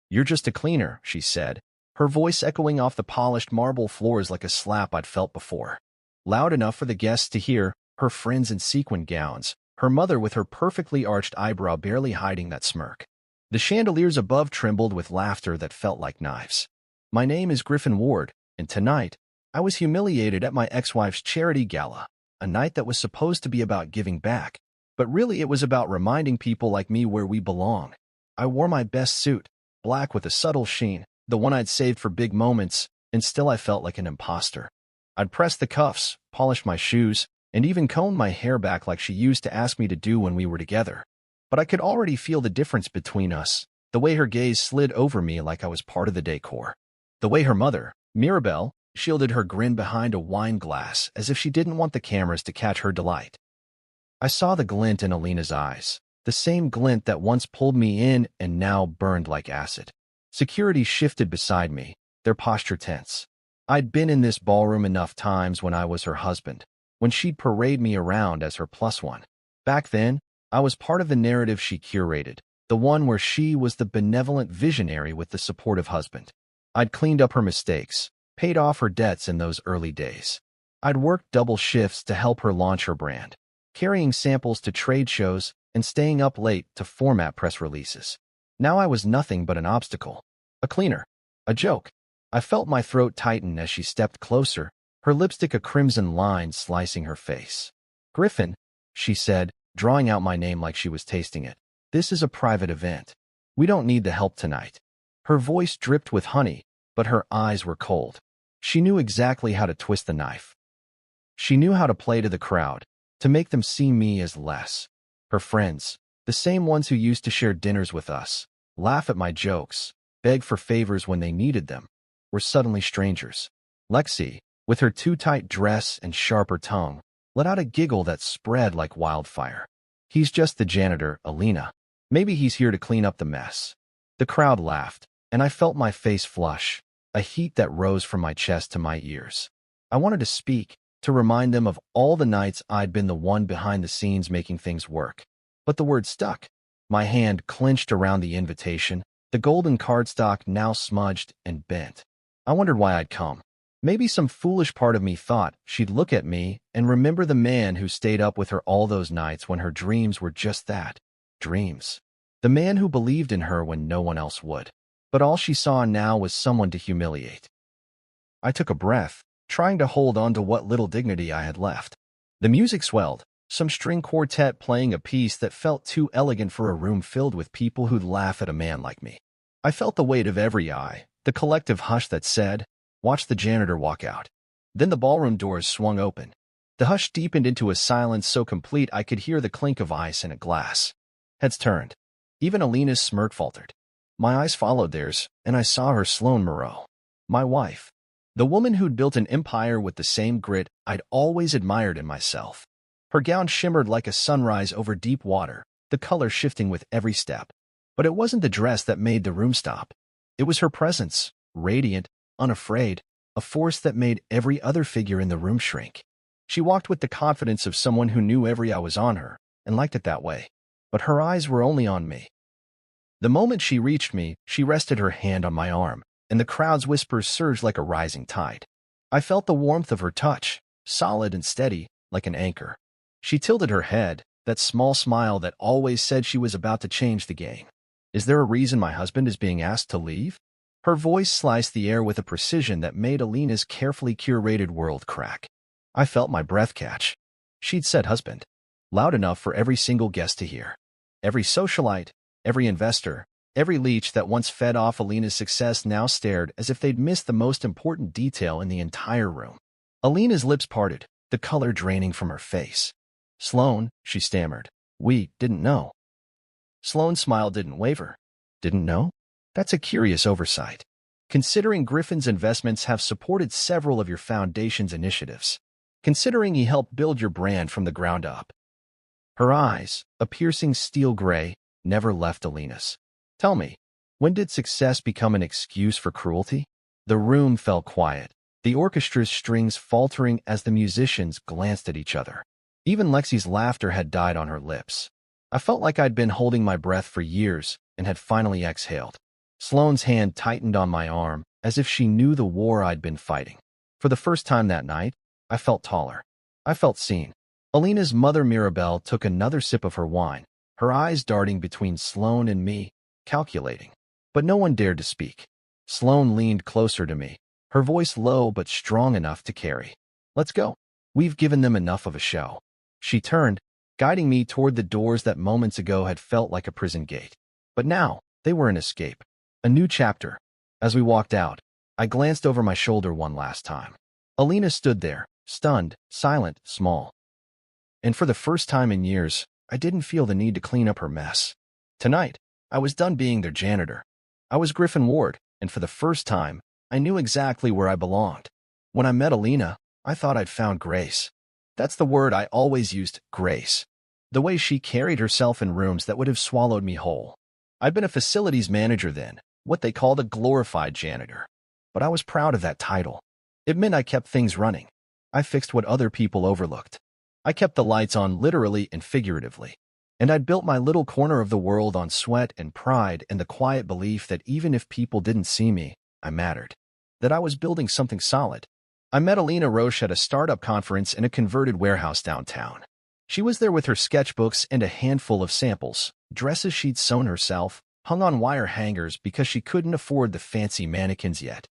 "You're just a cleaner," she said, her voice echoing off the polished marble floors like a slap I'd felt before. Loud enough for the guests to hear, her friends in sequin gowns, her mother with her perfectly arched eyebrow barely hiding that smirk. The chandeliers above trembled with laughter that felt like knives. "My name is Griffin Ward, and tonight, I was humiliated at my ex-wife's charity gala, a night that was supposed to be about giving back, but really it was about reminding people like me where we belong. I wore my best suit, black with a subtle sheen, the one I'd saved for big moments, and still I felt like an imposter. I'd pressed the cuffs, polished my shoes, and even combed my hair back like she used to ask me to do when we were together. But I could already feel the difference between us, the way her gaze slid over me like I was part of the decor. The way her mother, Mirabelle, shielded her grin behind a wine glass as if she didn't want the cameras to catch her delight. I saw the glint in Alina's eyes, the same glint that once pulled me in and now burned like acid. Security shifted beside me, their posture tense. I'd been in this ballroom enough times when I was her husband, when she'd parade me around as her plus one. Back then, I was part of the narrative she curated, the one where she was the benevolent visionary with the supportive husband. I'd cleaned up her mistakes, paid off her debts in those early days. I'd worked double shifts to help her launch her brand, carrying samples to trade shows and staying up late to format press releases. Now I was nothing but an obstacle, a cleaner, a joke. I felt my throat tighten as she stepped closer, her lipstick a crimson line slicing her face. "Griffin," she said, drawing out my name like she was tasting it. "This is a private event. We don't need the help tonight." Her voice dripped with honey, but her eyes were cold. She knew exactly how to twist the knife. She knew how to play to the crowd, to make them see me as less. Her friends, the same ones who used to share dinners with us, laugh at my jokes, beg for favors when they needed them, were suddenly strangers. Lexi, with her too-tight dress and sharper tongue, let out a giggle that spread like wildfire. "He's just the janitor, Alina. Maybe he's here to clean up the mess." The crowd laughed, and I felt my face flush, a heat that rose from my chest to my ears. I wanted to speak, to remind them of all the nights I'd been the one behind the scenes making things work. But the word stuck. My hand clenched around the invitation, the golden cardstock now smudged and bent. I wondered why I'd come. Maybe some foolish part of me thought she'd look at me and remember the man who stayed up with her all those nights when her dreams were just that, dreams. The man who believed in her when no one else would. But all she saw now was someone to humiliate. I took a breath, trying to hold on to what little dignity I had left. The music swelled, some string quartet playing a piece that felt too elegant for a room filled with people who'd laugh at a man like me. I felt the weight of every eye, the collective hush that said, "Watch the janitor walk out." Then the ballroom doors swung open. The hush deepened into a silence so complete I could hear the clink of ice in a glass. Heads turned. Even Alina's smirk faltered. My eyes followed theirs, and I saw her Sloane Moreau, my wife. The woman who'd built an empire with the same grit I'd always admired in myself. Her gown shimmered like a sunrise over deep water, the color shifting with every step. But it wasn't the dress that made the room stop. It was her presence, radiant, unafraid, a force that made every other figure in the room shrink. She walked with the confidence of someone who knew every eye was on her, and liked it that way. But her eyes were only on me. The moment she reached me, she rested her hand on my arm, and the crowd's whispers surged like a rising tide. I felt the warmth of her touch, solid and steady, like an anchor. She tilted her head, that small smile that always said she was about to change the game. "Is there a reason my husband is being asked to leave?" Her voice sliced the air with a precision that made Alina's carefully curated world crack. I felt my breath catch. She'd said husband, loud enough for every single guest to hear. Every socialite, every investor, every leech that once fed off Alina's success now stared as if they'd missed the most important detail in the entire room. Alina's lips parted, the color draining from her face. "Sloane," she stammered, "we didn't know." Sloane's smile didn't waver. "Didn't know? That's a curious oversight, considering Griffin's investments have supported several of your foundation's initiatives, considering he helped build your brand from the ground up." Her eyes, a piercing steel gray, never left Alina's. "Tell me, when did success become an excuse for cruelty?" The room fell quiet, the orchestra's strings faltering as the musicians glanced at each other. Even Lexi's laughter had died on her lips. I felt like I'd been holding my breath for years and had finally exhaled. Sloane's hand tightened on my arm, as if she knew the war I'd been fighting. For the first time that night, I felt taller. I felt seen. Alina's mother Mirabelle took another sip of her wine, her eyes darting between Sloane and me, calculating. But no one dared to speak. Sloane leaned closer to me, her voice low but strong enough to carry. Let's go. We've given them enough of a show. She turned, guiding me toward the doors that moments ago had felt like a prison gate. But now, they were an escape. A new chapter. As we walked out, I glanced over my shoulder one last time. Alina stood there, stunned, silent, small. And for the first time in years, I didn't feel the need to clean up her mess. Tonight, I was done being their janitor. I was Griffin Ward, and for the first time, I knew exactly where I belonged. When I met Alina, I thought I'd found grace. That's the word I always used, grace. The way she carried herself in rooms that would have swallowed me whole. I'd been a facilities manager then, what they called a glorified janitor. But I was proud of that title. It meant I kept things running. I fixed what other people overlooked. I kept the lights on literally and figuratively. And I'd built my little corner of the world on sweat and pride and the quiet belief that even if people didn't see me, I mattered. That I was building something solid. I met Alina Roche at a startup conference in a converted warehouse downtown. She was there with her sketchbooks and a handful of samples, dresses she'd sewn herself, hung on wire hangers because she couldn't afford the fancy mannequins yet.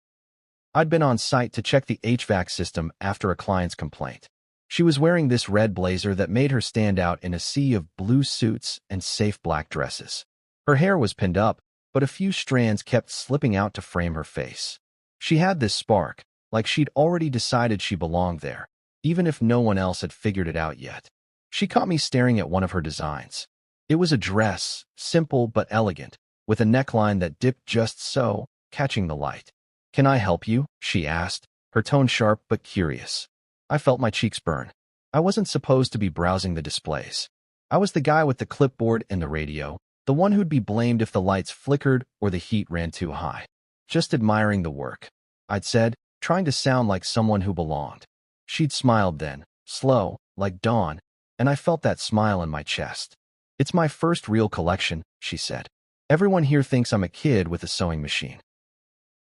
I'd been on site to check the HVAC system after a client's complaint. She was wearing this red blazer that made her stand out in a sea of blue suits and safe black dresses. Her hair was pinned up, but a few strands kept slipping out to frame her face. She had this spark, like she'd already decided she belonged there, even if no one else had figured it out yet. She caught me staring at one of her designs. It was a dress, simple but elegant, with a neckline that dipped just so, catching the light. "Can I help you?" she asked, her tone sharp but curious. I felt my cheeks burn. I wasn't supposed to be browsing the displays. I was the guy with the clipboard and the radio, the one who'd be blamed if the lights flickered or the heat ran too high. Just admiring the work, I'd said, trying to sound like someone who belonged. She'd smiled then, slow, like dawn, and I felt that smile in my chest. "It's my first real collection," she said. "Everyone here thinks I'm a kid with a sewing machine."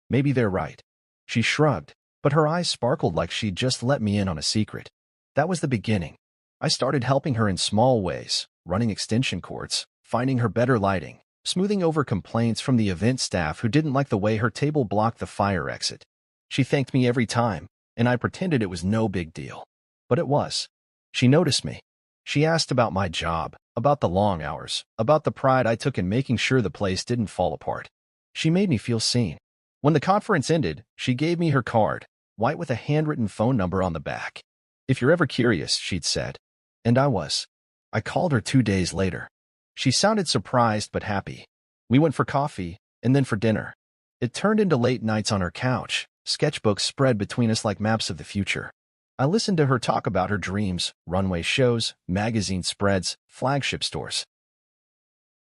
Maybe they're right. She shrugged, but her eyes sparkled like she'd just let me in on a secret. That was the beginning. I started helping her in small ways, running extension cords, finding her better lighting, smoothing over complaints from the event staff who didn't like the way her table blocked the fire exit. She thanked me every time, and I pretended it was no big deal. But it was. She noticed me. She asked about my job, about the long hours, about the pride I took in making sure the place didn't fall apart. She made me feel seen. When the conference ended, she gave me her card, white with a handwritten phone number on the back. "If you're ever curious," she'd said. And I was. I called her 2 days later. She sounded surprised but happy. We went for coffee, and then for dinner. It turned into late nights on her couch, sketchbooks spread between us like maps of the future. I listened to her talk about her dreams, runway shows, magazine spreads, flagship stores.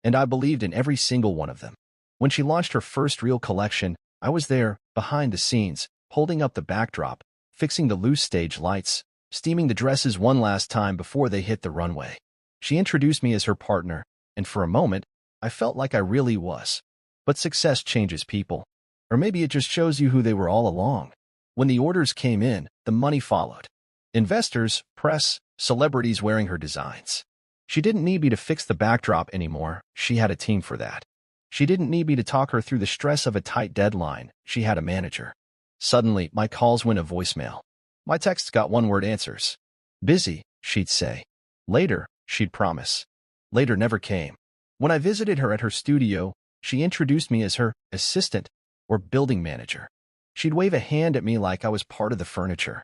And I believed in every single one of them. When she launched her first real collection, I was there, behind the scenes, holding up the backdrop, fixing the loose stage lights, steaming the dresses one last time before they hit the runway. She introduced me as her partner, and for a moment, I felt like I really was. But success changes people. Or maybe it just shows you who they were all along. When the orders came in, the money followed. Investors, press, celebrities wearing her designs. She didn't need me to fix the backdrop anymore. She had a team for that. She didn't need me to talk her through the stress of a tight deadline. She had a manager. Suddenly, my calls went to voicemail. My texts got one-word answers. "Busy," she'd say. "Later," she'd promise. Later never came. When I visited her at her studio, she introduced me as her assistant or building manager. She'd wave a hand at me like I was part of the furniture.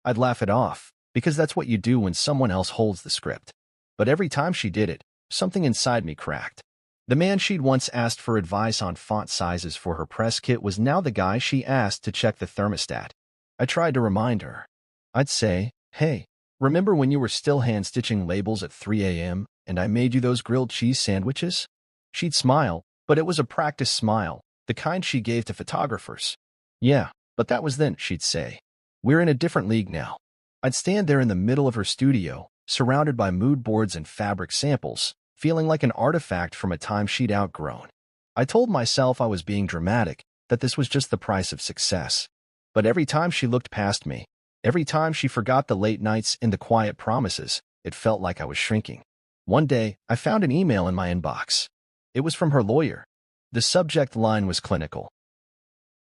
I'd laugh it off, because that's what you do when someone else holds the script. But every time she did it, something inside me cracked. The man she'd once asked for advice on font sizes for her press kit was now the guy she asked to check the thermostat. I tried to remind her. I'd say, "Hey, remember when you were still hand-stitching labels at 3 a.m. and I made you those grilled cheese sandwiches?" She'd smile, but it was a practice smile, the kind she gave to photographers. "Yeah, but that was then," she'd say. "We're in a different league now." I'd stand there in the middle of her studio, surrounded by mood boards and fabric samples, feeling like an artifact from a time she'd outgrown. I told myself I was being dramatic, that this was just the price of success. But every time she looked past me, every time she forgot the late nights and the quiet promises, it felt like I was shrinking. One day, I found an email in my inbox. It was from her lawyer. The subject line was clinical.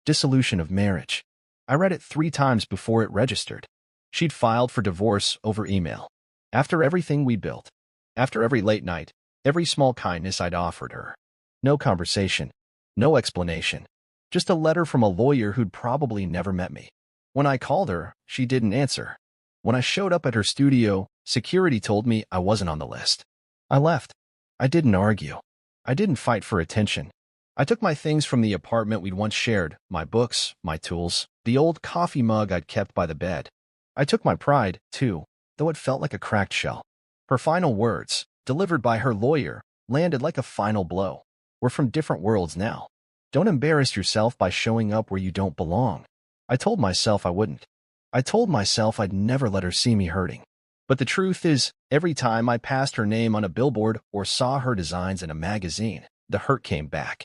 Dissolution of marriage. I read it 3 times before it registered. She'd filed for divorce over email. After everything we built. After every late night, every small kindness I'd offered her. No conversation. No explanation. Just a letter from a lawyer who'd probably never met me. When I called her, she didn't answer. When I showed up at her studio, security told me I wasn't on the list. I left. I didn't argue. I didn't fight for attention. I took my things from the apartment we'd once shared, my books, my tools, the old coffee mug I'd kept by the bed. I took my pride, too, though it felt like a cracked shell. Her final words, delivered by her lawyer, landed like a final blow. We're from different worlds now. Don't embarrass yourself by showing up where you don't belong. I told myself I wouldn't. I told myself I'd never let her see me hurting. But the truth is, every time I passed her name on a billboard or saw her designs in a magazine, the hurt came back.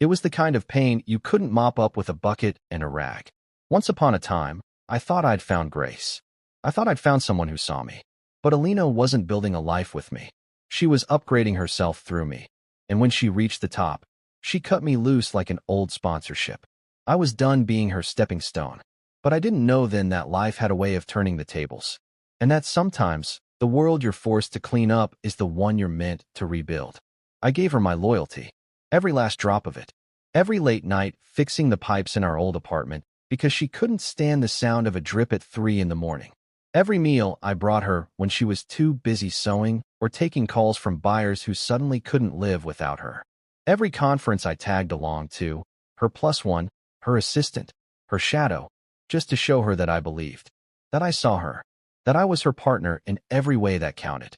It was the kind of pain you couldn't mop up with a bucket and a rag. Once upon a time, I thought I'd found grace. I thought I'd found someone who saw me. But Alina wasn't building a life with me. She was upgrading herself through me. And when she reached the top, she cut me loose like an old sponsorship. I was done being her stepping stone. But I didn't know then that life had a way of turning the tables. And that sometimes, the world you're forced to clean up is the one you're meant to rebuild. I gave her my loyalty. Every last drop of it. Every late night fixing the pipes in our old apartment because she couldn't stand the sound of a drip at 3 in the morning. Every meal I brought her when she was too busy sewing or taking calls from buyers who suddenly couldn't live without her. Every conference I tagged along to, her +1, her assistant, her shadow, just to show her that I believed, that I saw her, that I was her partner in every way that counted.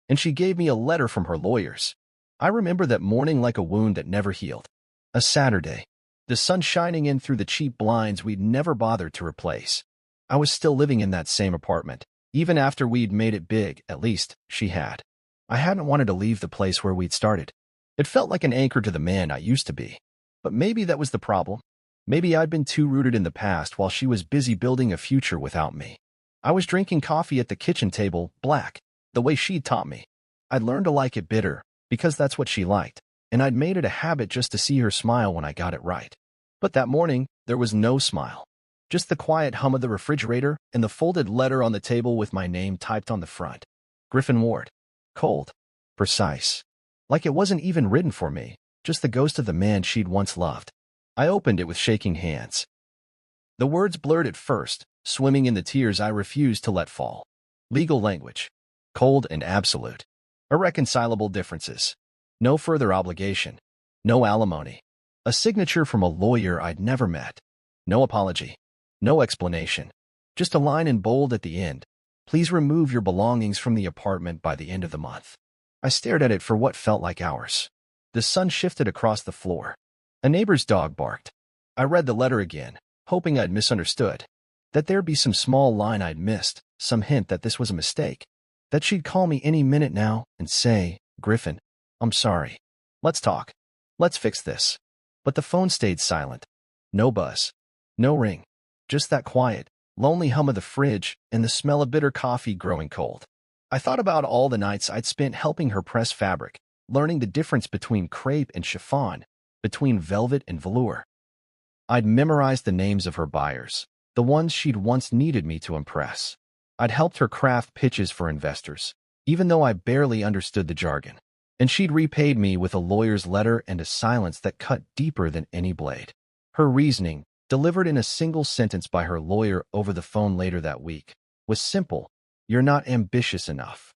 And she gave me a letter from her lawyers. I remember that morning like a wound that never healed. A Saturday. The sun shining in through the cheap blinds we'd never bothered to replace. I was still living in that same apartment. Even after we'd made it big, at least, she had. I hadn't wanted to leave the place where we'd started. It felt like an anchor to the man I used to be. But maybe that was the problem. Maybe I'd been too rooted in the past while she was busy building a future without me. I was drinking coffee at the kitchen table, black, the way she'd taught me. I'd learned to like it bitter, because that's what she liked, and I'd made it a habit just to see her smile when I got it right. But that morning, there was no smile. Just the quiet hum of the refrigerator and the folded letter on the table with my name typed on the front. Griffin Ward. Cold. Precise. Like it wasn't even written for me, just the ghost of the man she'd once loved. I opened it with shaking hands. The words blurred at first, swimming in the tears I refused to let fall. Legal language. Cold and absolute. Irreconcilable differences. No further obligation. No alimony. A signature from a lawyer I'd never met. No apology. No explanation. Just a line in bold at the end. Please remove your belongings from the apartment by the end of the month. I stared at it for what felt like hours. The sun shifted across the floor. A neighbor's dog barked. I read the letter again, hoping I'd misunderstood. That there'd be some small line I'd missed, some hint that this was a mistake. That she'd call me any minute now and say, Griffin, I'm sorry. Let's talk. Let's fix this. But the phone stayed silent. No buzz. No ring. Just that quiet, lonely hum of the fridge and the smell of bitter coffee growing cold. I thought about all the nights I'd spent helping her press fabric, learning the difference between crepe and chiffon, between velvet and velour. I'd memorized the names of her buyers, the ones she'd once needed me to impress. I'd helped her craft pitches for investors, even though I barely understood the jargon. And she'd repaid me with a lawyer's letter and a silence that cut deeper than any blade. Her reasoning, delivered in a single sentence by her lawyer over the phone later that week, was simple. You're not ambitious enough.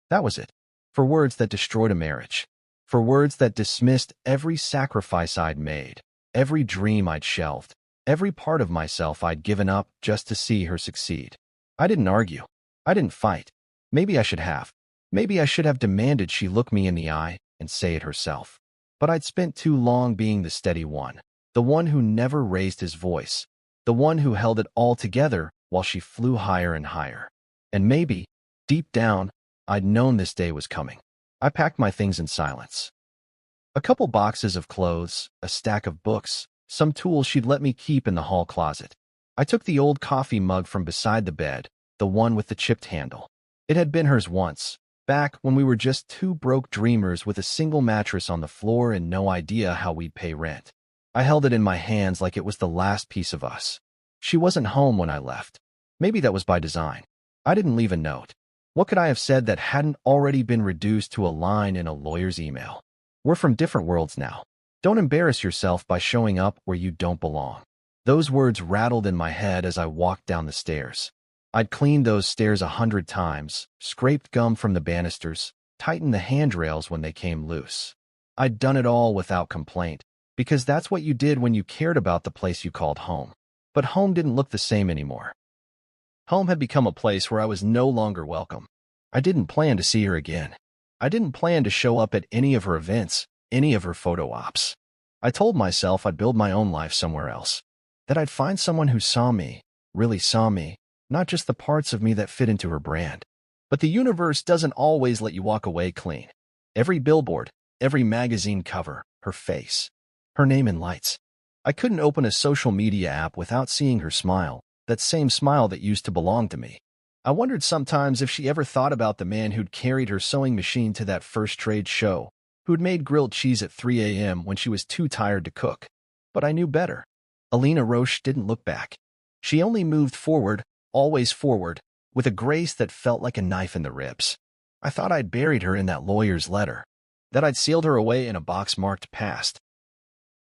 That was it. For words that destroyed a marriage. For words that dismissed every sacrifice I'd made, every dream I'd shelved, every part of myself I'd given up just to see her succeed. I didn't argue. I didn't fight. Maybe I should have. Maybe I should have demanded she look me in the eye and say it herself. But I'd spent too long being the steady one, the one who never raised his voice, the one who held it all together while she flew higher and higher. And maybe, deep down, I'd known this day was coming. I packed my things in silence. A couple boxes of clothes, a stack of books, some tools she'd let me keep in the hall closet. I took the old coffee mug from beside the bed, the one with the chipped handle. It had been hers once, back when we were just two broke dreamers with a single mattress on the floor and no idea how we'd pay rent. I held it in my hands like it was the last piece of us. She wasn't home when I left. Maybe that was by design. I didn't leave a note. What could I have said that hadn't already been reduced to a line in a lawyer's email? We're from different worlds now. Don't embarrass yourself by showing up where you don't belong. Those words rattled in my head as I walked down the stairs. I'd cleaned those stairs 100 times, scraped gum from the banisters, tightened the handrails when they came loose. I'd done it all without complaint, because that's what you did when you cared about the place you called home. But home didn't look the same anymore. Home had become a place where I was no longer welcome. I didn't plan to see her again. I didn't plan to show up at any of her events, any of her photo ops. I told myself I'd build my own life somewhere else, that I'd find someone who saw me, really saw me, not just the parts of me that fit into her brand. But the universe doesn't always let you walk away clean. Every billboard, every magazine cover, her face, her name in lights. I couldn't open a social media app without seeing her smile, that same smile that used to belong to me. I wondered sometimes if she ever thought about the man who'd carried her sewing machine to that first trade show, who'd made grilled cheese at 3 a.m. when she was too tired to cook. But I knew better. Alina Roche didn't look back. She only moved forward, always forward, with a grace that felt like a knife in the ribs. I thought I'd buried her in that lawyer's letter, that I'd sealed her away in a box marked past.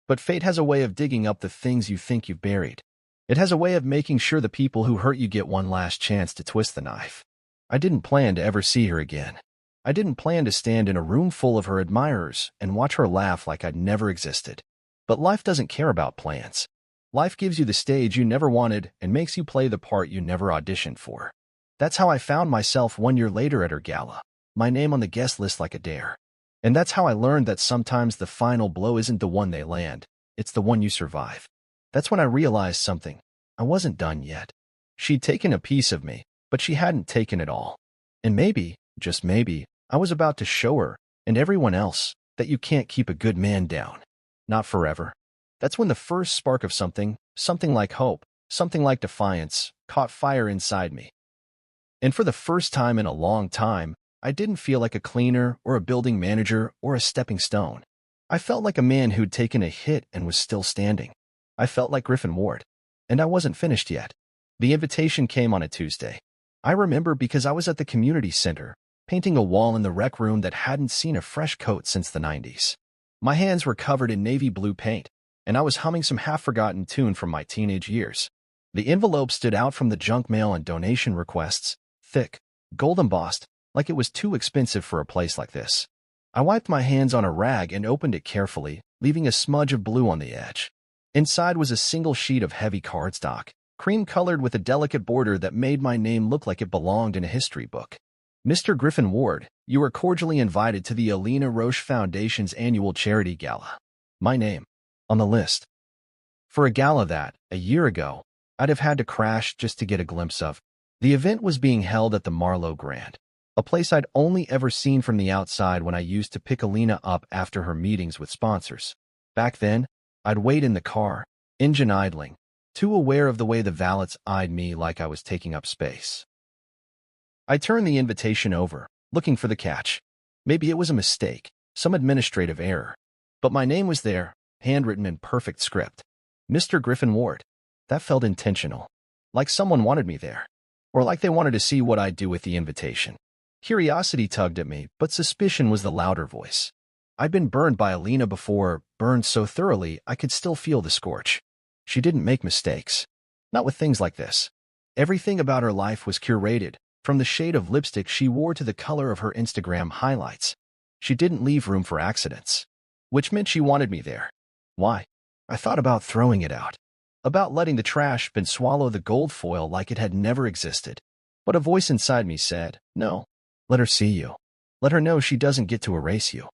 But fate has a way of digging up the things you think you've buried. It has a way of making sure the people who hurt you get one last chance to twist the knife. I didn't plan to ever see her again. I didn't plan to stand in a room full of her admirers and watch her laugh like I'd never existed. But life doesn't care about plans. Life gives you the stage you never wanted and makes you play the part you never auditioned for. That's how I found myself 1 year later at her gala, my name on the guest list like a dare. And that's how I learned that sometimes the final blow isn't the one they land, it's the one you survive. That's when I realized something. I wasn't done yet. She'd taken a piece of me, but she hadn't taken it all. And maybe, just maybe, I was about to show her, and everyone else, that you can't keep a good man down. Not forever. That's when the first spark of something like hope, something like defiance, caught fire inside me. And for the first time in a long time, I didn't feel like a cleaner or a building manager or a stepping stone. I felt like a man who'd taken a hit and was still standing. I felt like Griffin Ward. And I wasn't finished yet. The invitation came on a Tuesday. I remember because I was at the community center, painting a wall in the rec room that hadn't seen a fresh coat since the 90s. My hands were covered in navy blue paint, and I was humming some half-forgotten tune from my teenage years. The envelope stood out from the junk mail and donation requests, thick, gold-embossed, like it was too expensive for a place like this. I wiped my hands on a rag and opened it carefully, leaving a smudge of blue on the edge. Inside was a single sheet of heavy cardstock, cream-colored with a delicate border that made my name look like it belonged in a history book. Mr. Griffin Ward, you are cordially invited to the Alina Roche Foundation's annual charity gala. My name. On the list. For a gala that, a year ago, I'd have had to crash just to get a glimpse of. The event was being held at the Marlowe Grand, a place I'd only ever seen from the outside when I used to pick Alina up after her meetings with sponsors. Back then, I'd wait in the car, engine idling, too aware of the way the valets eyed me like I was taking up space. I turned the invitation over, looking for the catch. Maybe it was a mistake, some administrative error. But my name was there, handwritten in perfect script. Mr. Griffin Ward. That felt intentional. Like someone wanted me there. Or like they wanted to see what I'd do with the invitation. Curiosity tugged at me, but suspicion was the louder voice. I'd been burned by Alina before, burned so thoroughly I could still feel the scorch. She didn't make mistakes. Not with things like this. Everything about her life was curated, from the shade of lipstick she wore to the color of her Instagram highlights. She didn't leave room for accidents. Which meant she wanted me there. Why? I thought about throwing it out. About letting the trash bin swallow the gold foil like it had never existed. But a voice inside me said, no. Let her see you. Let her know she doesn't get to erase you.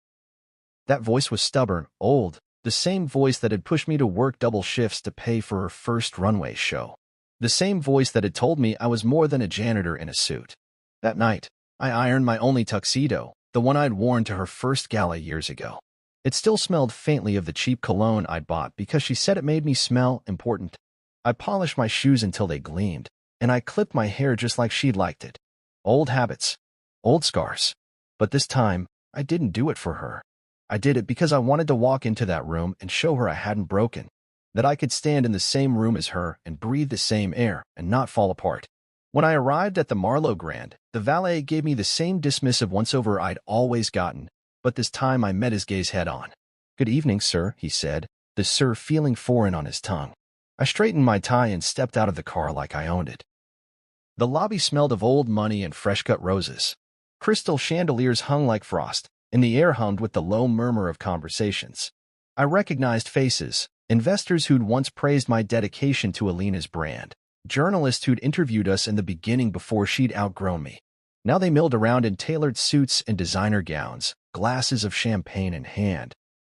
That voice was stubborn, old, the same voice that had pushed me to work double shifts to pay for her first runway show. The same voice that had told me I was more than a janitor in a suit. That night, I ironed my only tuxedo, the one I'd worn to her first gala years ago. It still smelled faintly of the cheap cologne I'd bought because she said it made me smell important. I polished my shoes until they gleamed, and I clipped my hair just like she'd liked it. Old habits, old scars. But this time, I didn't do it for her. I did it because I wanted to walk into that room and show her I hadn't broken, that I could stand in the same room as her and breathe the same air and not fall apart. When I arrived at the Marlowe Grand, the valet gave me the same dismissive once-over I'd always gotten, but this time I met his gaze head-on. "Good evening, sir," he said, the sir feeling foreign on his tongue. I straightened my tie and stepped out of the car like I owned it. The lobby smelled of old money and fresh-cut roses. Crystal chandeliers hung like frost, and the air hummed with the low murmur of conversations. I recognized faces, investors who'd once praised my dedication to Alina's brand, journalists who'd interviewed us in the beginning before she'd outgrown me. Now they milled around in tailored suits and designer gowns, glasses of champagne in hand.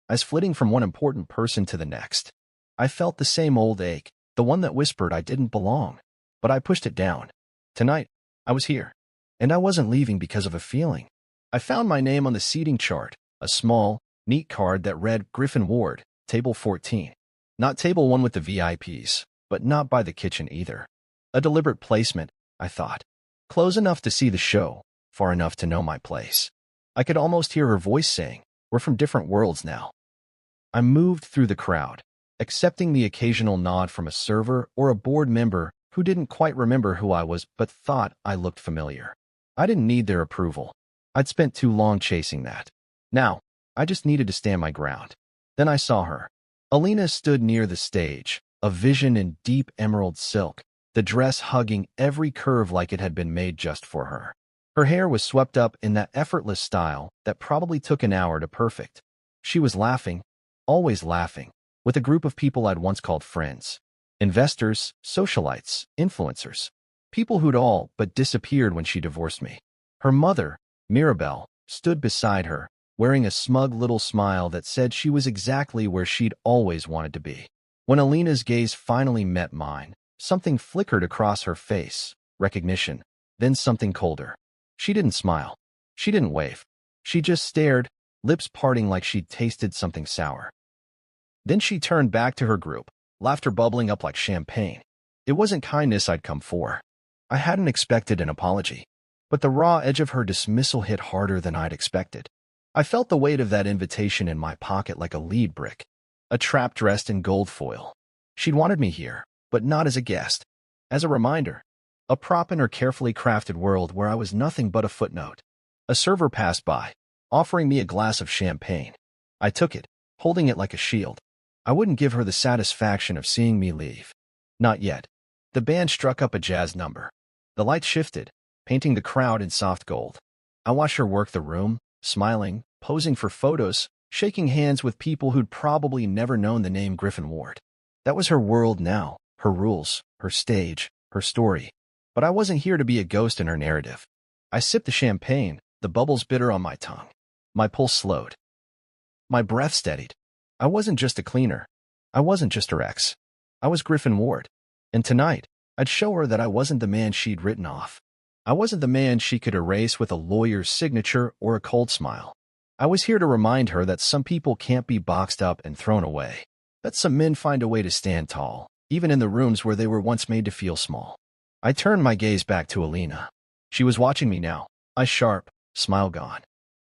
I was flitting from one important person to the next. I felt the same old ache, the one that whispered I didn't belong. But I pushed it down. Tonight, I was here. And I wasn't leaving because of a feeling. I found my name on the seating chart, a small, neat card that read Griffin Ward, Table 14. Not Table 1 with the VIPs, but not by the kitchen either. A deliberate placement, I thought. Close enough to see the show, far enough to know my place. I could almost hear her voice saying, "We're from different worlds now." I moved through the crowd, accepting the occasional nod from a server or a board member who didn't quite remember who I was but thought I looked familiar. I didn't need their approval. I'd spent too long chasing that. Now, I just needed to stand my ground. Then I saw her. Alina stood near the stage, a vision in deep emerald silk, the dress hugging every curve like it had been made just for her. Her hair was swept up in that effortless style that probably took an hour to perfect. She was laughing, always laughing, with a group of people I'd once called friends. Investors, socialites, influencers. People who'd all but disappeared when she divorced me. Her mother, Mirabelle, stood beside her, wearing a smug little smile that said she was exactly where she'd always wanted to be. When Alina's gaze finally met mine, something flickered across her face, recognition, then something colder. She didn't smile. She didn't wave. She just stared, lips parting like she'd tasted something sour. Then she turned back to her group, laughter bubbling up like champagne. It wasn't kindness I'd come for. I hadn't expected an apology. But the raw edge of her dismissal hit harder than I'd expected. I felt the weight of that invitation in my pocket like a lead brick, a trap dressed in gold foil. She'd wanted me here, but not as a guest. As a reminder, a prop in her carefully crafted world where I was nothing but a footnote. A server passed by, offering me a glass of champagne. I took it, holding it like a shield. I wouldn't give her the satisfaction of seeing me leave. Not yet. The band struck up a jazz number. The lights shifted, painting the crowd in soft gold. I watched her work the room, smiling, posing for photos, shaking hands with people who'd probably never known the name Griffin Ward. That was her world now, her rules, her stage, her story. But I wasn't here to be a ghost in her narrative. I sipped the champagne, the bubbles bitter on my tongue. My pulse slowed. My breath steadied. I wasn't just a cleaner. I wasn't just her ex. I was Griffin Ward. And tonight, I'd show her that I wasn't the man she'd written off. I wasn't the man she could erase with a lawyer's signature or a cold smile. I was here to remind her that some people can't be boxed up and thrown away. That some men find a way to stand tall, even in the rooms where they were once made to feel small. I turned my gaze back to Alina. She was watching me now, eyes sharp, smile gone.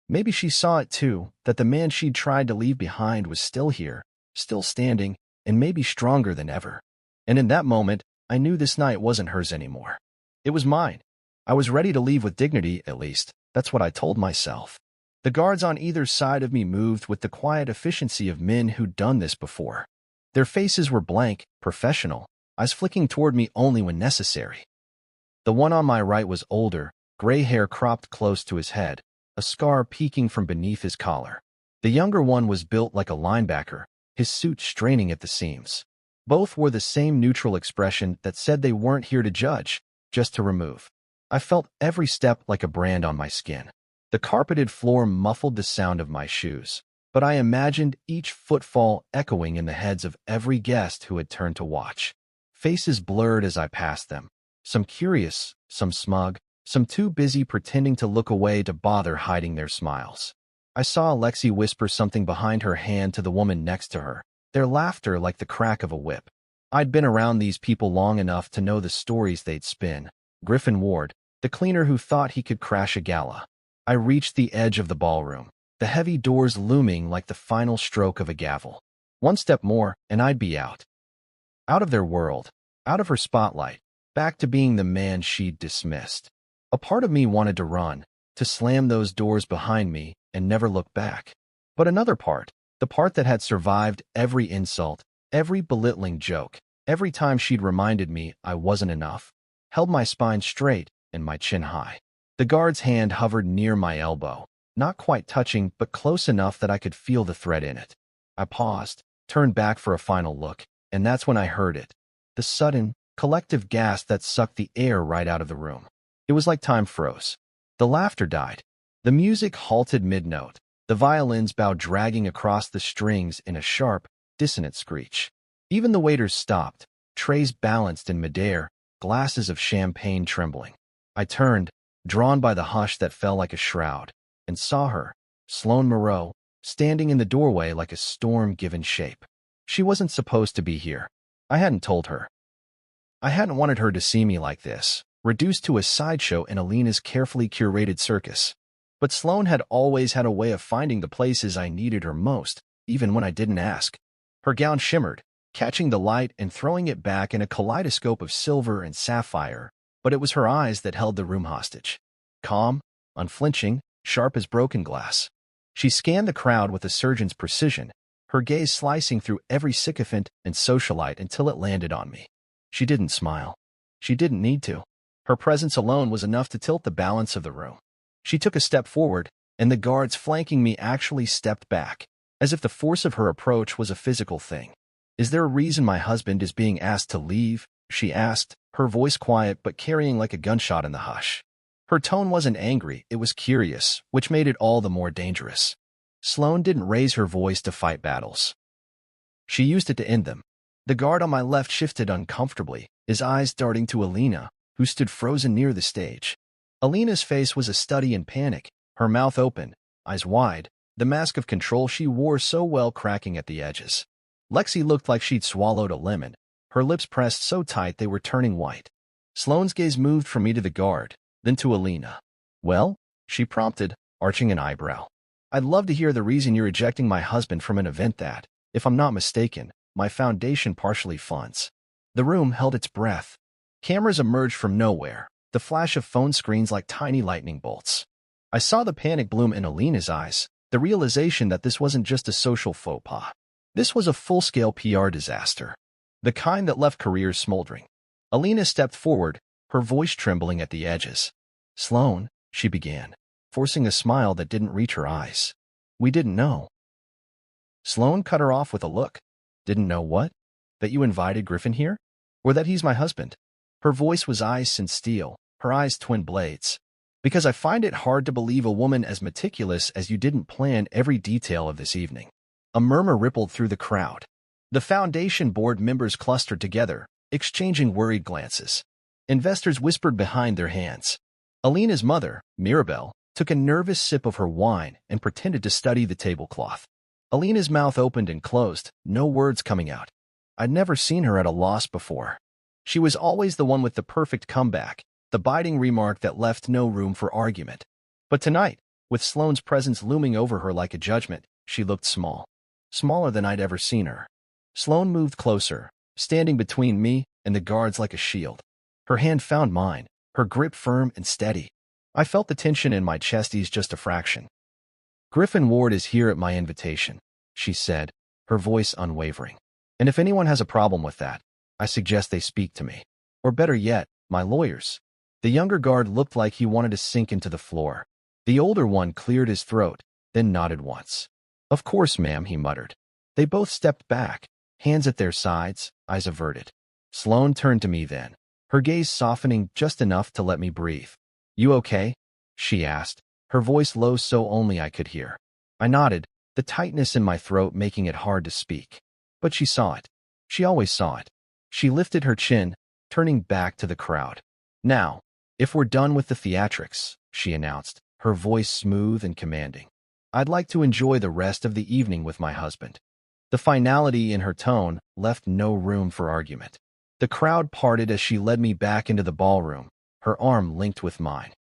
Maybe she saw it too, that the man she'd tried to leave behind was still here, still standing, and maybe stronger than ever. And in that moment, I knew this night wasn't hers anymore. It was mine. I was ready to leave with dignity, at least. That's what I told myself. The guards on either side of me moved with the quiet efficiency of men who'd done this before. Their faces were blank, professional, eyes flicking toward me only when necessary. The one on my right was older, gray hair cropped close to his head, a scar peeking from beneath his collar. The younger one was built like a linebacker, his suit straining at the seams. Both wore the same neutral expression that said they weren't here to judge, just to remove. I felt every step like a brand on my skin. The carpeted floor muffled the sound of my shoes, but I imagined each footfall echoing in the heads of every guest who had turned to watch. Faces blurred as I passed them, some curious, some smug, some too busy pretending to look away to bother hiding their smiles. I saw Alexi whisper something behind her hand to the woman next to her, their laughter like the crack of a whip. I'd been around these people long enough to know the stories they'd spin. Griffin Ward, the cleaner who thought he could crash a gala. I reached the edge of the ballroom, the heavy doors looming like the final stroke of a gavel. One step more, and I'd be out. Out of their world, out of her spotlight, back to being the man she'd dismissed. A part of me wanted to run, to slam those doors behind me and never look back. But another part, the part that had survived every insult, every belittling joke, every time she'd reminded me I wasn't enough, held my spine straight and my chin high. The guard's hand hovered near my elbow, not quite touching, but close enough that I could feel the threat in it. I paused, turned back for a final look, and that's when I heard it. The sudden, collective gasp that sucked the air right out of the room. It was like time froze. The laughter died. The music halted mid-note. The violins bowed, dragging across the strings in a sharp, dissonant screech. Even the waiters stopped, trays balanced in midair, glasses of champagne trembling. I turned, drawn by the hush that fell like a shroud, and saw her, Sloane Moreau, standing in the doorway like a storm given shape. She wasn't supposed to be here. I hadn't told her. I hadn't wanted her to see me like this, reduced to a sideshow in Alina's carefully curated circus. But Sloane had always had a way of finding the places I needed her most, even when I didn't ask. Her gown shimmered, catching the light and throwing it back in a kaleidoscope of silver and sapphire, but it was her eyes that held the room hostage. Calm, unflinching, sharp as broken glass. She scanned the crowd with a surgeon's precision, her gaze slicing through every sycophant and socialite until it landed on me. She didn't smile. She didn't need to. Her presence alone was enough to tilt the balance of the room. She took a step forward, and the guards flanking me actually stepped back, as if the force of her approach was a physical thing. "Is there a reason my husband is being asked to leave?" she asked, her voice quiet but carrying like a gunshot in the hush. Her tone wasn't angry, it was curious, which made it all the more dangerous. Sloane didn't raise her voice to fight battles. She used it to end them. The guard on my left shifted uncomfortably, his eyes darting to Alina, who stood frozen near the stage. Alina's face was a study in panic, her mouth open, eyes wide, the mask of control she wore so well cracking at the edges. Lexi looked like she'd swallowed a lemon, her lips pressed so tight they were turning white. Sloane's gaze moved from me to the guard, then to Alina. "Well?" she prompted, arching an eyebrow. "I'd love to hear the reason you're ejecting my husband from an event that, if I'm not mistaken, my foundation partially funds." The room held its breath. Cameras emerged from nowhere, the flash of phone screens like tiny lightning bolts. I saw the panic bloom in Alina's eyes, the realization that this wasn't just a social faux pas. This was a full-scale PR disaster, the kind that left careers smoldering. Alina stepped forward, her voice trembling at the edges. "Sloane," she began, forcing a smile that didn't reach her eyes. "We didn't know." Sloane cut her off with a look. "Didn't know what? That you invited Griffin here? Or that he's my husband?" Her voice was ice and steel, her eyes twin blades. "Because I find it hard to believe a woman as meticulous as you didn't plan every detail of this evening." A murmur rippled through the crowd. The foundation board members clustered together, exchanging worried glances. Investors whispered behind their hands. Alina's mother, Mirabelle, took a nervous sip of her wine and pretended to study the tablecloth. Alina's mouth opened and closed, no words coming out. I'd never seen her at a loss before. She was always the one with the perfect comeback, the biting remark that left no room for argument. But tonight, with Sloane's presence looming over her like a judgment, she looked small. Smaller than I'd ever seen her. Sloane moved closer, standing between me and the guards like a shield. Her hand found mine, her grip firm and steady. I felt the tension in my chest ease just a fraction. "Griffin Ward is here at my invitation," she said, her voice unwavering. "And if anyone has a problem with that, I suggest they speak to me. Or better yet, my lawyers." The younger guard looked like he wanted to sink into the floor. The older one cleared his throat, then nodded once. "Of course, ma'am," he muttered. They both stepped back, hands at their sides, eyes averted. Sloane turned to me then, her gaze softening just enough to let me breathe. "You okay?" she asked, her voice low so only I could hear. I nodded, the tightness in my throat making it hard to speak. But she saw it. She always saw it. She lifted her chin, turning back to the crowd. "Now, if we're done with the theatrics," she announced, her voice smooth and commanding. I'd like to enjoy the rest of the evening with my husband." The finality in her tone left no room for argument. The crowd parted as she led me back into the ballroom, her arm linked with mine.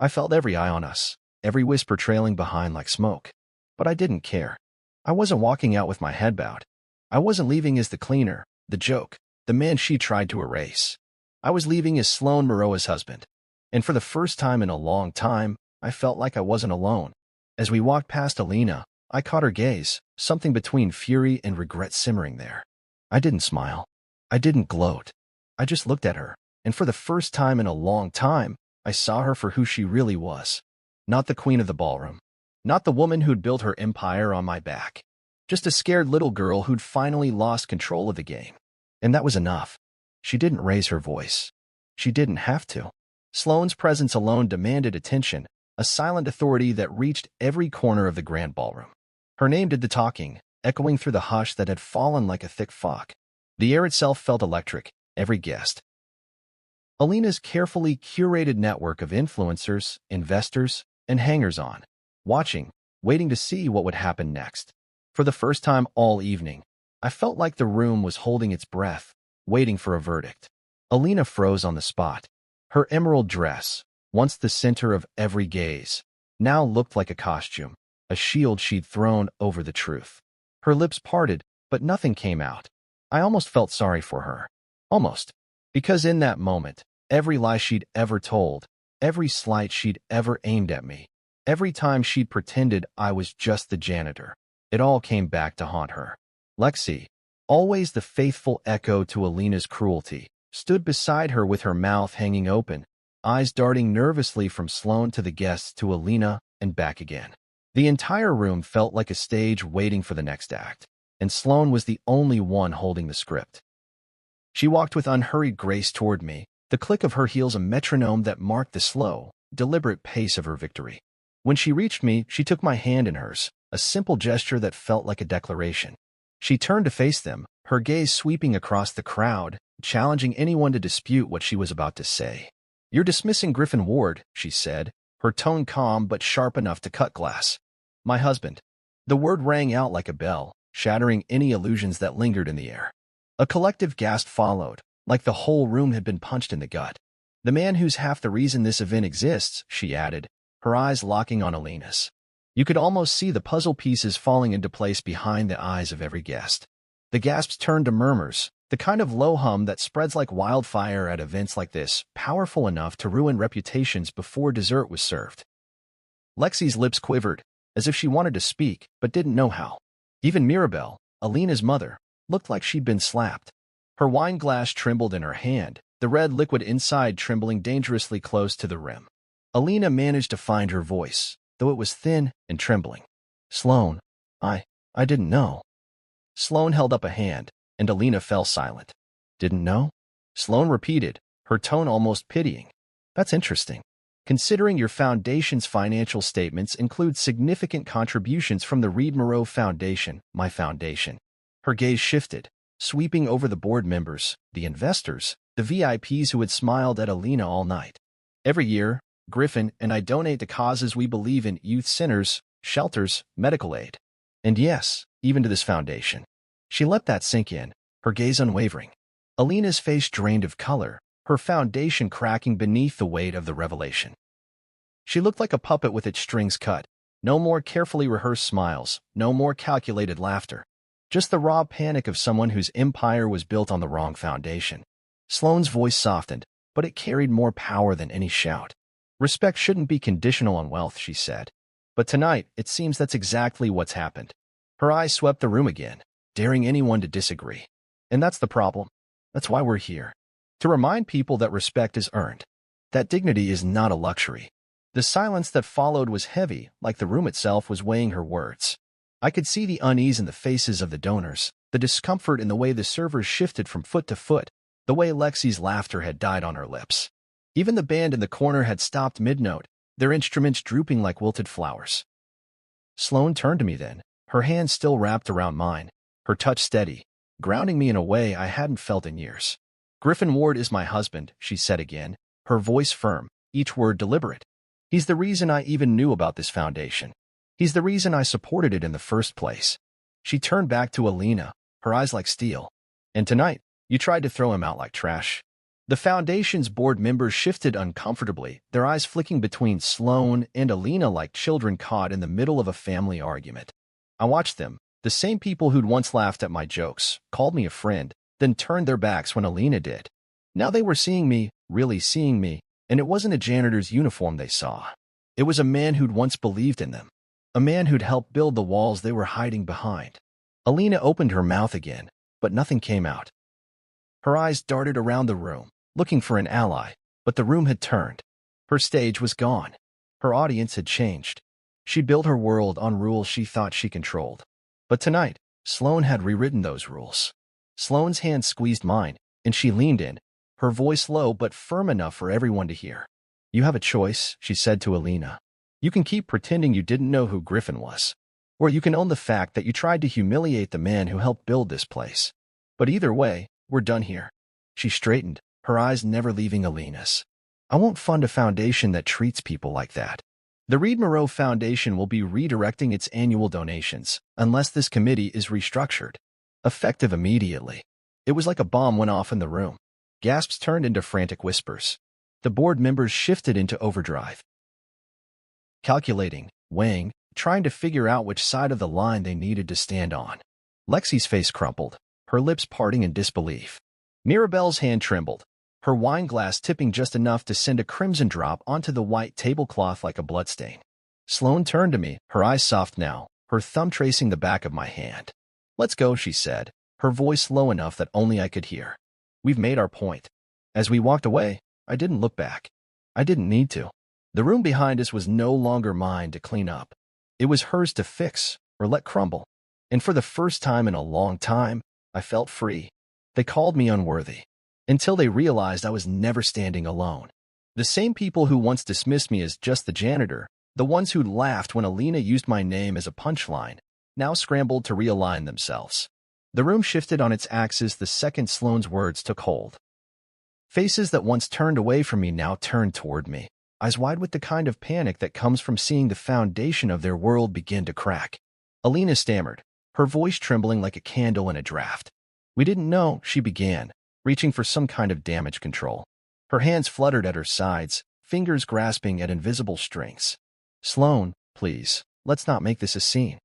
I felt every eye on us, every whisper trailing behind like smoke. But I didn't care. I wasn't walking out with my head bowed. I wasn't leaving as the cleaner, the joke, the man she tried to erase. I was leaving as Sloane Moreau's husband. And for the first time in a long time, I felt like I wasn't alone. As we walked past Alina, I caught her gaze, something between fury and regret simmering there. I didn't smile. I didn't gloat. I just looked at her, and for the first time in a long time, I saw her for who she really was. Not the queen of the ballroom. Not the woman who'd built her empire on my back. Just a scared little girl who'd finally lost control of the game. And that was enough. She didn't raise her voice. She didn't have to. Sloane's presence alone demanded attention, a silent authority that reached every corner of the grand ballroom. Her name did the talking, echoing through the hush that had fallen like a thick fog. The air itself felt electric, every guest. Alina's carefully curated network of influencers, investors, and hangers-on, watching, waiting to see what would happen next. For the first time all evening, I felt like the room was holding its breath, waiting for a verdict. Alina froze on the spot. Her emerald dress, once the center of every gaze, now looked like a costume, a shield she'd thrown over the truth. Her lips parted, but nothing came out. I almost felt sorry for her. Almost. Because in that moment, every lie she'd ever told, every slight she'd ever aimed at me, every time she'd pretended I was just the janitor, it all came back to haunt her. Lexi, always the faithful echo to Alina's cruelty, stood beside her with her mouth hanging open, eyes darting nervously from Sloane to the guests to Alina and back again. The entire room felt like a stage waiting for the next act, and Sloane was the only one holding the script. She walked with unhurried grace toward me, the click of her heels a metronome that marked the slow, deliberate pace of her victory. When she reached me, she took my hand in hers, a simple gesture that felt like a declaration. She turned to face them, her gaze sweeping across the crowd, challenging anyone to dispute what she was about to say. "You're dismissing Griffin Ward," she said, her tone calm but sharp enough to cut glass. "My husband." The word rang out like a bell, shattering any illusions that lingered in the air. A collective gasp followed, like the whole room had been punched in the gut. "The man who's half the reason this event exists," she added, her eyes locking on Alina's. You could almost see the puzzle pieces falling into place behind the eyes of every guest. The gasps turned to murmurs, the kind of low hum that spreads like wildfire at events like this, powerful enough to ruin reputations before dessert was served. Lexi's lips quivered, as if she wanted to speak, but didn't know how. Even Mirabelle, Alina's mother, looked like she'd been slapped. Her wine glass trembled in her hand, the red liquid inside trembling dangerously close to the rim. Alina managed to find her voice, though it was thin and trembling. "Sloane, I didn't know." Sloane held up a hand, and Alina fell silent. "Didn't know?" Sloane repeated, her tone almost pitying. "That's interesting. Considering your foundation's financial statements include significant contributions from the Reed Moreau Foundation, my foundation." Her gaze shifted, sweeping over the board members, the investors, the VIPs who had smiled at Alina all night. "Every year, Griffin and I donate to causes we believe in: youth centers, shelters, medical aid. And yes, even to this foundation." She let that sink in, her gaze unwavering. Alina's face drained of color, her foundation cracking beneath the weight of the revelation. She looked like a puppet with its strings cut. No more carefully rehearsed smiles, no more calculated laughter. Just the raw panic of someone whose empire was built on the wrong foundation. Sloane's voice softened, but it carried more power than any shout. "Respect shouldn't be conditional on wealth," she said. But tonight, it seems that's exactly what's happened. Her eyes swept the room again, daring anyone to disagree. And that's the problem. That's why we're here. To remind people that respect is earned. That dignity is not a luxury. The silence that followed was heavy, like the room itself was weighing her words. I could see the unease in the faces of the donors, the discomfort in the way the servers shifted from foot to foot, the way Lexi's laughter had died on her lips. Even the band in the corner had stopped mid-note, their instruments drooping like wilted flowers. Sloane turned to me then, her hand still wrapped around mine, her touch steady, grounding me in a way I hadn't felt in years. "Griffin Ward is my husband," she said again, her voice firm, each word deliberate. "He's the reason I even knew about this foundation. He's the reason I supported it in the first place. She turned back to Alina, her eyes like steel. And tonight, you tried to throw him out like trash. The Foundation's board members shifted uncomfortably, their eyes flicking between Sloane and Alina like children caught in the middle of a family argument. I watched them, the same people who'd once laughed at my jokes, called me a friend, then turned their backs when Alina did. Now they were seeing me, really seeing me, and it wasn't a janitor's uniform they saw. It was a man who'd once believed in them, a man who'd helped build the walls they were hiding behind. Alina opened her mouth again, but nothing came out. Her eyes darted around the room, looking for an ally, but the room had turned. Her stage was gone. Her audience had changed. She built her world on rules she thought she controlled. But tonight, Sloane had rewritten those rules. Sloane's hand squeezed mine, and she leaned in, her voice low but firm enough for everyone to hear. You have a choice, she said to Alina. You can keep pretending you didn't know who Griffin was. Or you can own the fact that you tried to humiliate the man who helped build this place. But either way, we're done here. She straightened, her eyes never leaving Alina's. I won't fund a foundation that treats people like that. The Reed-Moreau Foundation will be redirecting its annual donations, unless this committee is restructured. Effective immediately. It was like a bomb went off in the room. Gasps turned into frantic whispers. The board members shifted into overdrive. Calculating, weighing, trying to figure out which side of the line they needed to stand on. Lexi's face crumpled, her lips parting in disbelief. Mirabelle's hand trembled, her wine glass tipping just enough to send a crimson drop onto the white tablecloth like a bloodstain. Sloane turned to me, her eyes soft now, her thumb tracing the back of my hand. Let's go, she said, her voice low enough that only I could hear. We've made our point. As we walked away, I didn't look back. I didn't need to. The room behind us was no longer mine to clean up. It was hers to fix or let crumble. And for the first time in a long time, I felt free. They called me unworthy, until they realized I was never standing alone. The same people who once dismissed me as just the janitor, the ones who laughed when Alina used my name as a punchline, now scrambled to realign themselves. The room shifted on its axis the second Sloane's words took hold. Faces that once turned away from me now turned toward me, eyes wide with the kind of panic that comes from seeing the foundation of their world begin to crack. Alina stammered, her voice trembling like a candle in a draft. We didn't know, she began, reaching for some kind of damage control. Her hands fluttered at her sides, fingers grasping at invisible strings. Sloane, please, let's not make this a scene.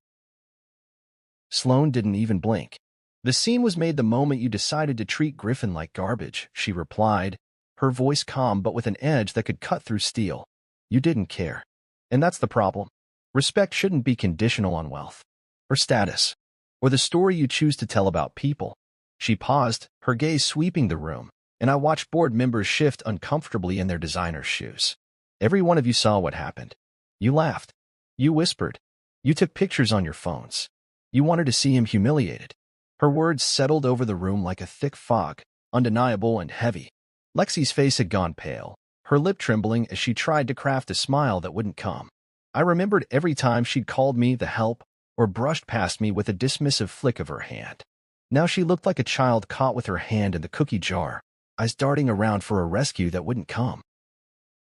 Sloane didn't even blink. The scene was made the moment you decided to treat Griffin like garbage, she replied, her voice calm but with an edge that could cut through steel. You didn't care. And that's the problem. Respect shouldn't be conditional on wealth, or status, or the story you choose to tell about people. She paused, her gaze sweeping the room, and I watched board members shift uncomfortably in their designer's shoes. Every one of you saw what happened. You laughed. You whispered. You took pictures on your phones. You wanted to see him humiliated. Her words settled over the room like a thick fog, undeniable and heavy. Lexi's face had gone pale, her lip trembling as she tried to craft a smile that wouldn't come. I remembered every time she'd called me the help or brushed past me with a dismissive flick of her hand. Now she looked like a child caught with her hand in the cookie jar, eyes darting around for a rescue that wouldn't come.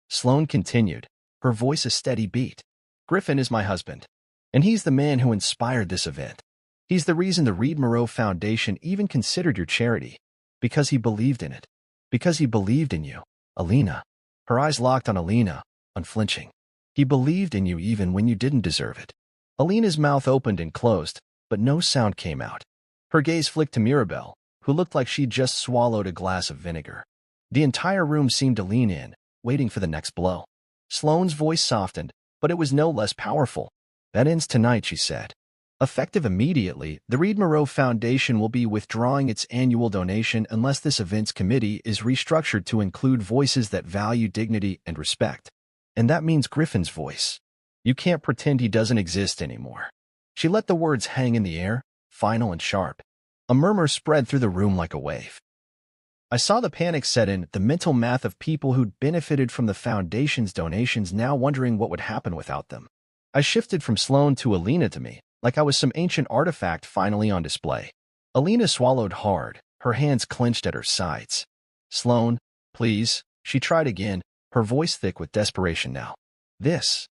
Sloane continued, her voice a steady beat. Griffin is my husband, and he's the man who inspired this event. He's the reason the Reed-Moreau Foundation even considered your charity, because he believed in it, because he believed in you, Alina. Her eyes locked on Alina, unflinching. He believed in you even when you didn't deserve it. Alina's mouth opened and closed, but no sound came out. Her gaze flicked to Mirabelle, who looked like she'd just swallowed a glass of vinegar. The entire room seemed to lean in, waiting for the next blow. Sloane's voice softened, but it was no less powerful. That ends tonight, she said. Effective immediately, the Reed-Moreau Foundation will be withdrawing its annual donation unless this event's committee is restructured to include voices that value dignity and respect. And that means Griffin's voice. You can't pretend he doesn't exist anymore. She let the words hang in the air, final and sharp. A murmur spread through the room like a wave. I saw the panic set in, the mental math of people who'd benefited from the Foundation's donations now wondering what would happen without them. I shifted from Sloane to Alina to me, like I was some ancient artifact finally on display. Alina swallowed hard, her hands clenched at her sides. Sloane, please, she tried again, her voice thick with desperation now. This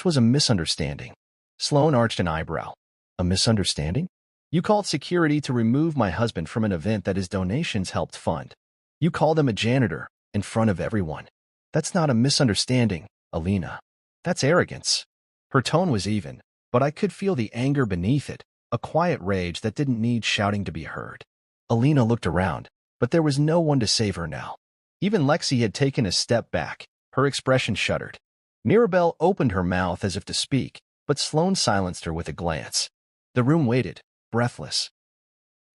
was a misunderstanding. Sloane arched an eyebrow. A misunderstanding? You called security to remove my husband from an event that his donations helped fund. You called him a janitor in front of everyone. That's not a misunderstanding, Alina. That's arrogance. Her tone was even, but I could feel the anger beneath it, a quiet rage that didn't need shouting to be heard. Alina looked around, but there was no one to save her now. Even Lexi had taken a step back. Her expression shuddered. Mirabelle opened her mouth as if to speak, but Sloane silenced her with a glance. The room waited, breathless.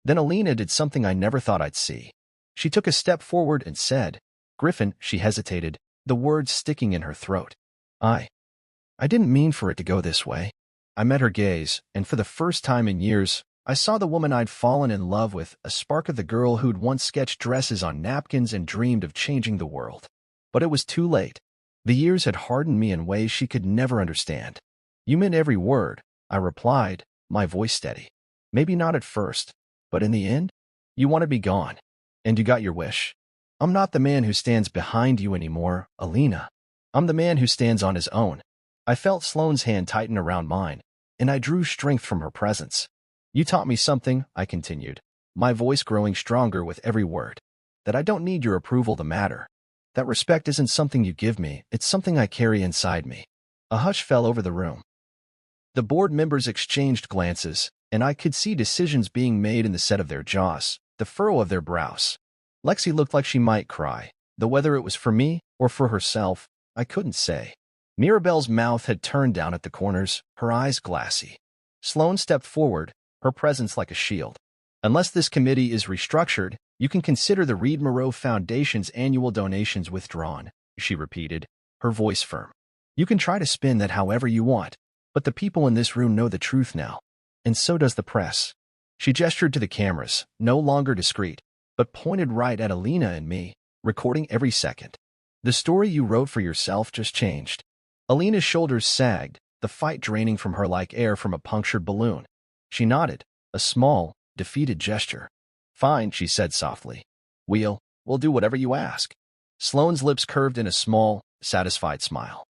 Then Alina did something I never thought I'd see. She took a step forward and said, "Griffin," she hesitated, the words sticking in her throat. I didn't mean for it to go this way." I met her gaze, and for the first time in years, I saw the woman I'd fallen in love with, a spark of the girl who'd once sketched dresses on napkins and dreamed of changing the world. But it was too late. The years had hardened me in ways she could never understand. "You meant every word," I replied, my voice steady. "Maybe not at first, but in the end, you wanted me gone. And you got your wish. I'm not the man who stands behind you anymore, Alina. I'm the man who stands on his own." I felt Sloane's hand tighten around mine, and I drew strength from her presence. "You taught me something," I continued, my voice growing stronger with every word. "That I don't need your approval to matter. That respect isn't something you give me, it's something I carry inside me." A hush fell over the room. The board members exchanged glances, and I could see decisions being made in the set of their jaws, the furrow of their brows. Lexi looked like she might cry, though whether it was for me or for herself, I couldn't say. Mirabelle's mouth had turned down at the corners, her eyes glassy. Sloane stepped forward, her presence like a shield. "Unless this committee is restructured, you can consider the Reed Moreau Foundation's annual donations withdrawn," she repeated, her voice firm. "You can try to spin that however you want, but the people in this room know the truth now. And so does the press." She gestured to the cameras, no longer discreet, but pointed right at Alina and me, recording every second. "The story you wrote for yourself just changed." Alina's shoulders sagged, the fight draining from her like air from a punctured balloon. She nodded, a small, defeated gesture. "Fine," she said softly. We'll do whatever you ask." Sloane's lips curved in a small, satisfied smile.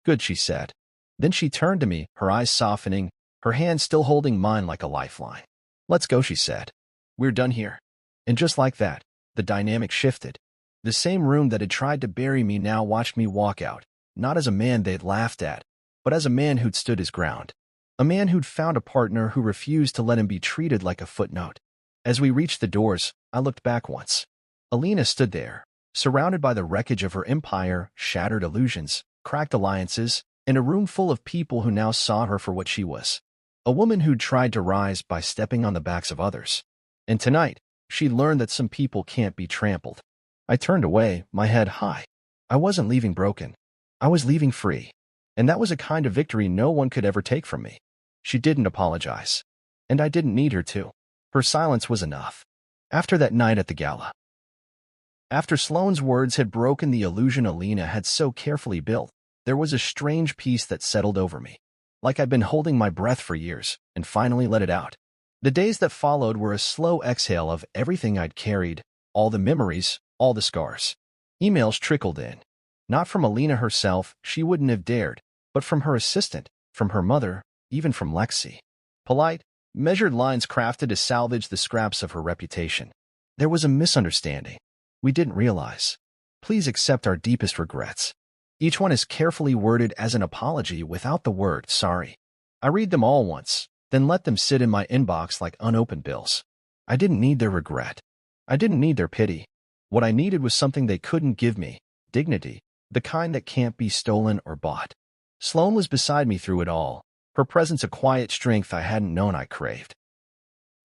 "Good," she said. Then she turned to me, her eyes softening, her hand still holding mine like a lifeline. "Let's go," she said. "We're done here." And just like that, the dynamic shifted. The same room that had tried to bury me now watched me walk out, not as a man they'd laughed at, but as a man who'd stood his ground. A man who'd found a partner who refused to let him be treated like a footnote. As we reached the doors, I looked back once. Alina stood there, surrounded by the wreckage of her empire, shattered illusions, cracked alliances, in a room full of people who now saw her for what she was. A woman who'd tried to rise by stepping on the backs of others. And tonight, she learned that some people can't be trampled. I turned away, my head high. I wasn't leaving broken. I was leaving free. And that was a kind of victory no one could ever take from me. She didn't apologize. And I didn't need her to. Her silence was enough. After that night at the gala. After Sloane's words had broken the illusion Alina had so carefully built, there was a strange peace that settled over me. Like I'd been holding my breath for years, and finally let it out. The days that followed were a slow exhale of everything I'd carried, all the memories, all the scars. Emails trickled in. Not from Alina herself, she wouldn't have dared, but from her assistant, from her mother, even from Lexi. Polite, measured lines crafted to salvage the scraps of her reputation. There was a misunderstanding. We didn't realize. Please accept our deepest regrets. Each one is carefully worded as an apology without the word sorry. I read them all once, then let them sit in my inbox like unopened bills. I didn't need their regret. I didn't need their pity. What I needed was something they couldn't give me, dignity, the kind that can't be stolen or bought. Sloane was beside me through it all, her presence a quiet strength I hadn't known I craved.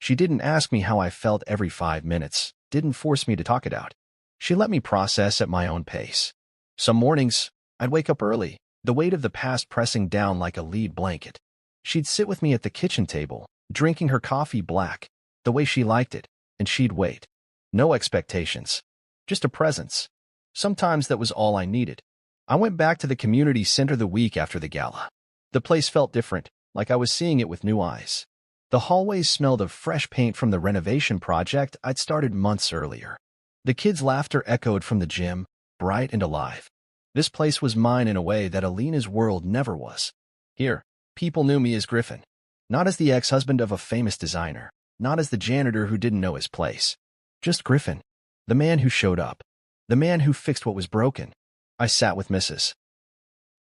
She didn't ask me how I felt every 5 minutes, didn't force me to talk it out. She let me process at my own pace. Some mornings, I'd wake up early, the weight of the past pressing down like a lead blanket. She'd sit with me at the kitchen table, drinking her coffee black, the way she liked it, and she'd wait. No expectations, just a presence. Sometimes that was all I needed. I went back to the community center the week after the gala. The place felt different, like I was seeing it with new eyes. The hallways smelled of fresh paint from the renovation project I'd started months earlier. The kids' laughter echoed from the gym, bright and alive. This place was mine in a way that Alina's world never was. Here, People knew me as Griffin. Not as the ex-husband of a famous designer. Not as the janitor who didn't know his place. Just Griffin. The man who showed up. The man who fixed what was broken. I sat with Mrs.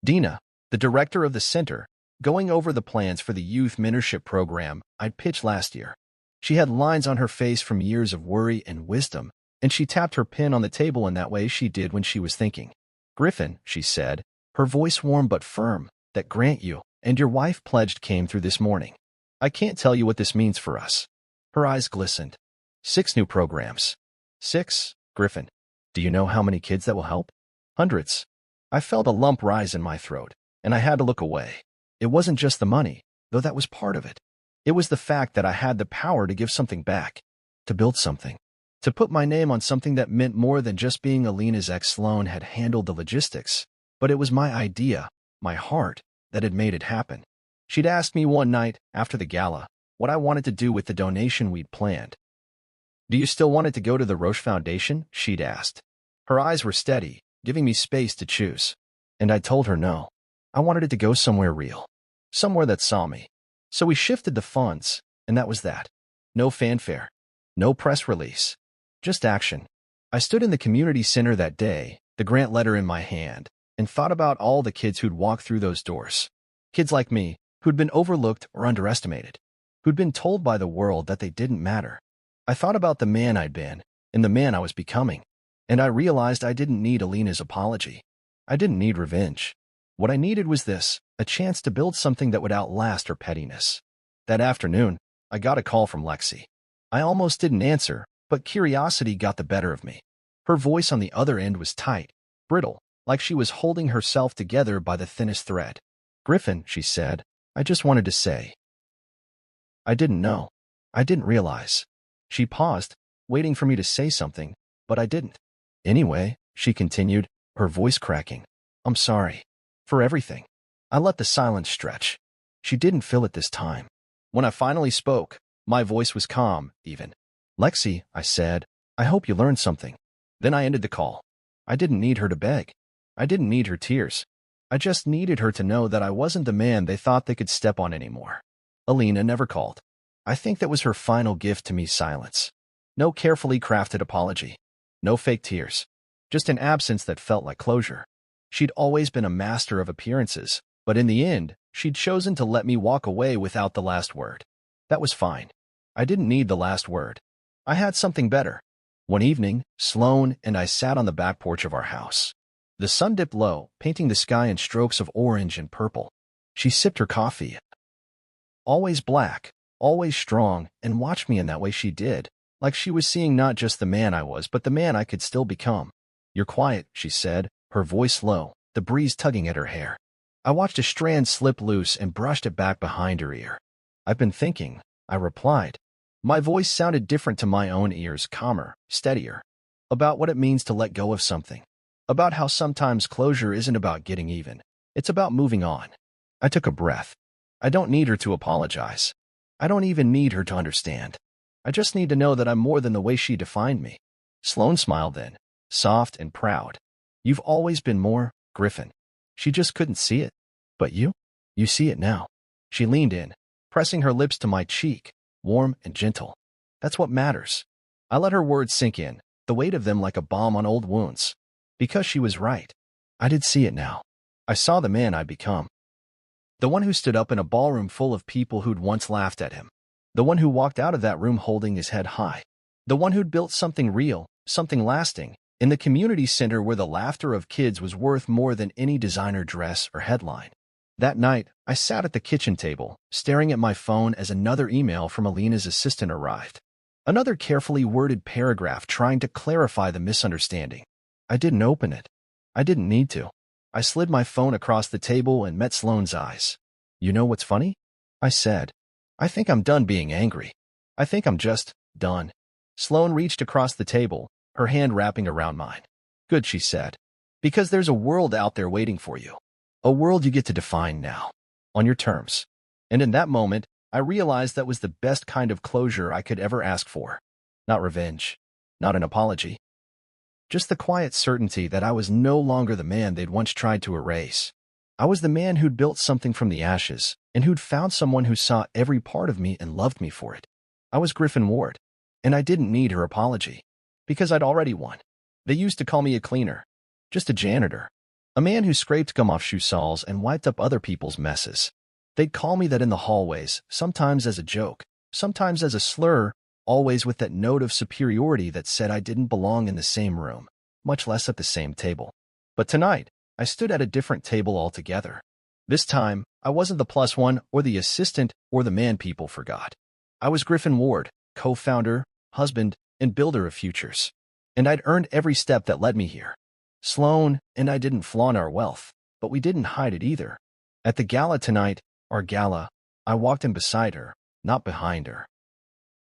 Dina, the director of the center, going over the plans for the youth mentorship program I'd pitched last year. She had lines on her face from years of worry and wisdom, and she tapped her pen on the table in that way she did when she was thinking. Griffin, she said, her voice warm but firm, that grant you and your wife pledged came through this morning. I can't tell you what this means for us. Her eyes glistened. 6 new programs. 6, Griffin. Do you know how many kids that will help? Hundreds. I felt a lump rise in my throat, and I had to look away. It wasn't just the money, though that was part of it. It was the fact that I had the power to give something back, to build something, to put my name on something that meant more than just being Alina's ex. Sloan had handled the logistics, but it was my idea, my heart, that had made it happen. She'd asked me one night, after the gala, what I wanted to do with the donation we'd planned. Do you still want it to go to the Roche Foundation? She'd asked. Her eyes were steady, giving me space to choose. And I told her no. I wanted it to go somewhere real. Somewhere that saw me. So we shifted the funds, and that was that. No fanfare. No press release. Just action. I stood in the community center that day, the grant letter in my hand, and thought about all the kids who'd walked through those doors. Kids like me, who'd been overlooked or underestimated. Who'd been told by the world that they didn't matter. I thought about the man I'd been, and the man I was becoming. And I realized I didn't need Alina's apology. I didn't need revenge. What I needed was this, a chance to build something that would outlast her pettiness. That afternoon, I got a call from Lexi. I almost didn't answer, but curiosity got the better of me. Her voice on the other end was tight, brittle, like she was holding herself together by the thinnest thread. Griffin, she said, I just wanted to say. I didn't know. I didn't realize. She paused, waiting for me to say something, but I didn't. Anyway, she continued, her voice cracking. I'm sorry. For everything. I let the silence stretch. She didn't fill it this time. When I finally spoke, my voice was calm, even. Lexi, I said, I hope you learned something. Then I ended the call. I didn't need her to beg. I didn't need her tears. I just needed her to know that I wasn't the man they thought they could step on anymore. Alina never called. I think that was her final gift to me, silence. No carefully crafted apology. No fake tears. Just an absence that felt like closure. She'd always been a master of appearances, but in the end, she'd chosen to let me walk away without the last word. That was fine. I didn't need the last word. I had something better. One evening, Sloan and I sat on the back porch of our house. The sun dipped low, painting the sky in strokes of orange and purple. She sipped her coffee. Always black, always strong, and watched me in that way she did, like she was seeing not just the man I was, but the man I could still become. You're quiet, she said, her voice low, the breeze tugging at her hair. I watched a strand slip loose and brushed it back behind her ear. I've been thinking, I replied. My voice sounded different to my own ears, calmer, steadier. About what it means to let go of something. About how sometimes closure isn't about getting even. It's about moving on. I took a breath. I don't need her to apologize. I don't even need her to understand. I just need to know that I'm more than the way she defined me. Sloan smiled then, soft and proud. You've always been more, Griffin. She just couldn't see it. But you? You see it now. She leaned in, pressing her lips to my cheek, warm and gentle. That's what matters. I let her words sink in, the weight of them like a balm on old wounds. Because she was right. I did see it now. I saw the man I'd become. The one who stood up in a ballroom full of people who'd once laughed at him. The one who walked out of that room holding his head high. The one who'd built something real, something lasting, in the community center where the laughter of kids was worth more than any designer dress or headline. That night, I sat at the kitchen table, staring at my phone as another email from Alina's assistant arrived. Another carefully worded paragraph trying to clarify the misunderstanding. I didn't open it. I didn't need to. I slid my phone across the table and met Sloane's eyes. You know what's funny? I said. I think I'm done being angry. I think I'm just done. Sloane reached across the table, her hand wrapping around mine. Good, she said. Because there's a world out there waiting for you. A world you get to define now. On your terms. And in that moment, I realized that was the best kind of closure I could ever ask for. Not revenge. Not an apology. Just the quiet certainty that I was no longer the man they'd once tried to erase. I was the man who'd built something from the ashes, and who'd found someone who saw every part of me and loved me for it. I was Griffin Ward, and I didn't need her apology, because I'd already won. They used to call me a cleaner, just a janitor, a man who scraped gum off shoe soles and wiped up other people's messes. They'd call me that in the hallways, sometimes as a joke, sometimes as a slur, always with that note of superiority that said I didn't belong in the same room, much less at the same table. But tonight, I stood at a different table altogether. This time, I wasn't the plus one or the assistant or the man people forgot. I was Griffin Ward, co-founder, husband, and builder of futures. And I'd earned every step that led me here. Sloan and I didn't flaunt our wealth, but we didn't hide it either. At the gala tonight, our gala, I walked in beside her, not behind her.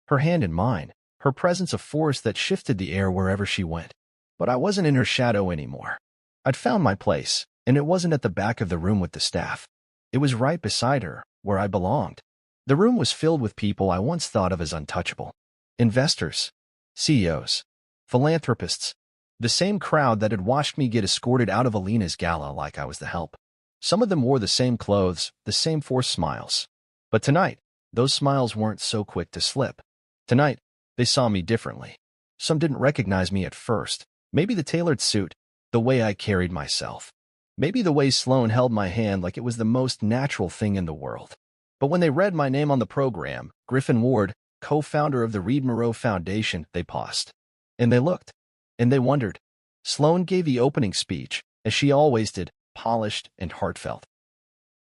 Her hand in mine, her presence a force that shifted the air wherever she went. But I wasn't in her shadow anymore. I'd found my place, and it wasn't at the back of the room with the staff. It was right beside her, where I belonged. The room was filled with people I once thought of as untouchable. Investors, CEOs, philanthropists, the same crowd that had watched me get escorted out of Alina's gala like I was the help. Some of them wore the same clothes, the same forced smiles. But tonight, those smiles weren't so quick to slip. Tonight, they saw me differently. Some didn't recognize me at first. Maybe the tailored suit, the way I carried myself. Maybe the way Sloan held my hand like it was the most natural thing in the world. But when they read my name on the program, Griffin Ward, co-founder of the Reed Moreau Foundation, they paused. And they looked. And they wondered. Sloan gave the opening speech, as she always did, polished and heartfelt.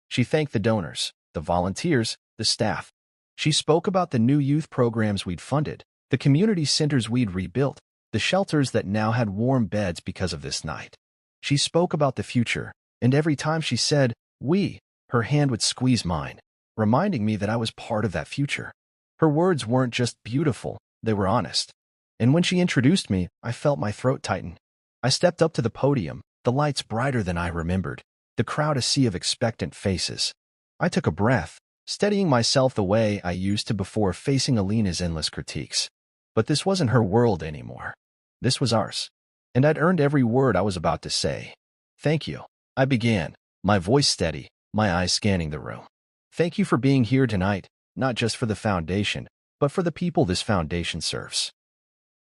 She thanked the donors, the volunteers, the staff. She spoke about the new youth programs we'd funded, the community centers we'd rebuilt, the shelters that now had warm beds because of this night. She spoke about the future, and every time she said, "we," her hand would squeeze mine, reminding me that I was part of that future. Her words weren't just beautiful, they were honest. And when she introduced me, I felt my throat tighten. I stepped up to the podium, the lights brighter than I remembered, the crowd a sea of expectant faces. I took a breath, steadying myself the way I used to before facing Alina's endless critiques. But this wasn't her world anymore. This was ours. And I'd earned every word I was about to say. "Thank you," I began, my voice steady, my eyes scanning the room. "Thank you for being here tonight, not just for the foundation, but for the people this foundation serves.